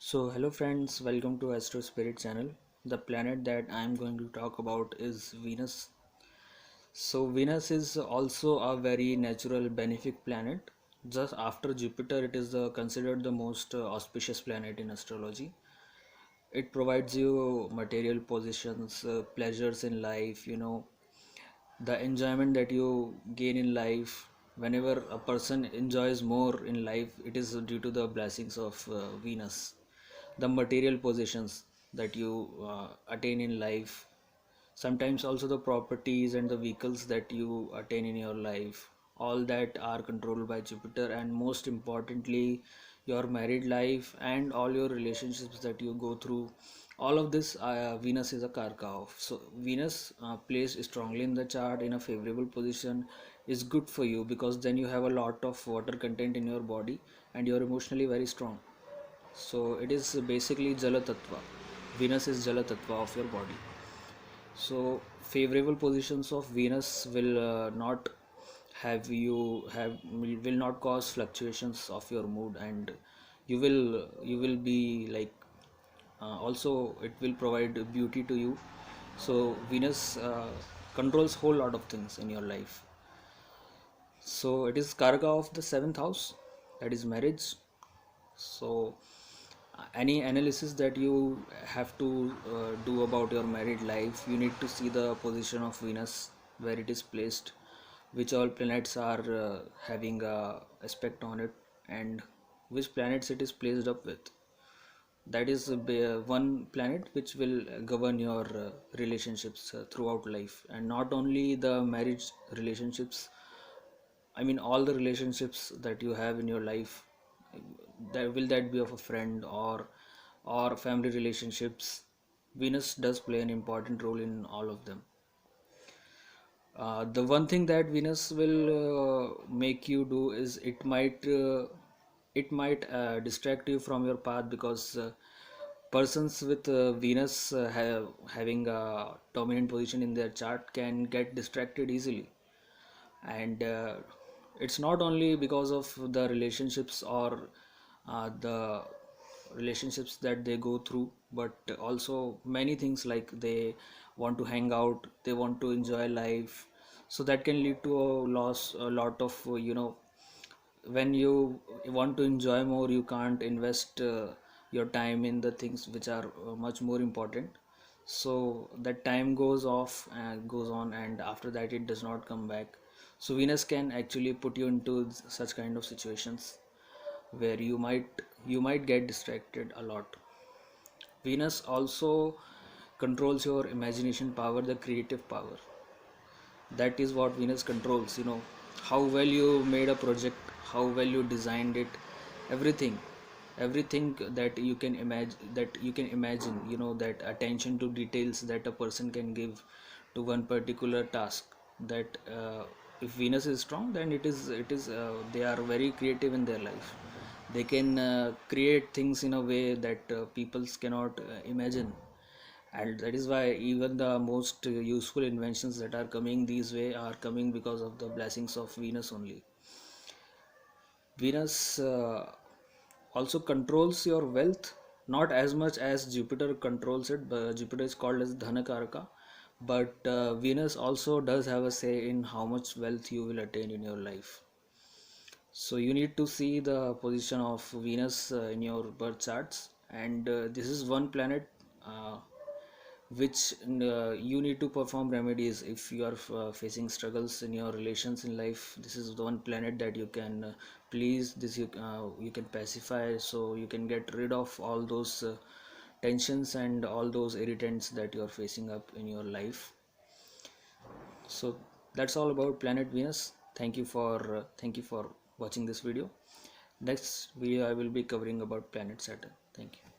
So hello friends, welcome to Astro Spirit channel. The planet that I am going to talk about is Venus. So Venus is also a very natural benefic planet. Just after Jupiter, it is considered the most auspicious planet in astrology. It provides you material positions, pleasures in life, the enjoyment that you gain in life. Whenever a person enjoys more in life, it is due to the blessings of Venus. The material possessions that you attain in life, sometimes also the properties and the vehicles that you attain in your life, all that are controlled by Jupiter. And most importantly, your married life and all your relationships that you go through, all of this Venus is a karka of. So Venus placed strongly in the chart in a favorable position is good for you, because then you have a lot of water content in your body and you're emotionally very strong. So it is basically Jala Tattva. Venus is Jala Tattva of your body. So favorable positions of Venus will not have you have will not cause fluctuations of your mood, and you will be like also it will provide beauty to you. So Venus controls whole lot of things in your life. So it is Karaka of the seventh house, that is marriage. So any analysis that you have to do about your married life, you need to see the position of Venus, where it is placed, which all planets are having a aspect on it, and which planets it is placed up with. That is one planet which will govern your relationships throughout life, and not only the marriage relationships. I mean all the relationships that you have in your life, that be of a friend or family relationships. Venus does play an important role in all of them. The one thing that Venus will make you do is it might distract you from your path, because persons with Venus having a dominant position in their chart can get distracted easily. And it's not only because of the relationships or the relationships that they go through, but also many things, like they want to hang out, they want to enjoy life. So that can lead to a lot of when you want to enjoy more, you can't invest your time in the things which are much more important. So that time goes off and goes on, and after that it does not come back. So Venus can actually put you into such kind of situations where you might get distracted a lot. Venus also controls your imagination power, the creative power. That is what Venus controls. How well you made a project, how well you designed it, everything, everything that you can imagine. That attention to details that a person can give to one particular task. That if Venus is strong, then it is they are very creative in their life. They can create things in a way that peoples cannot imagine. And that is why even the most useful inventions that are coming these way are coming because of the blessings of Venus only. Venus also controls your wealth, not as much as Jupiter controls it, but Jupiter is called as Dhanakaraka. But Venus also does have a say in how much wealth you will attain in your life. So you need to see the position of Venus in your birth charts, and this is one planet uh, which you need to perform remedies if you are facing struggles in your relations in life. This is the one planet that you can please this you can pacify, so you can get rid of all those tensions and all those irritants that you are facing up in your life. So that's all about planet Venus. Thank you for watching this video. Next video I will be covering about planet Saturn. Thank you.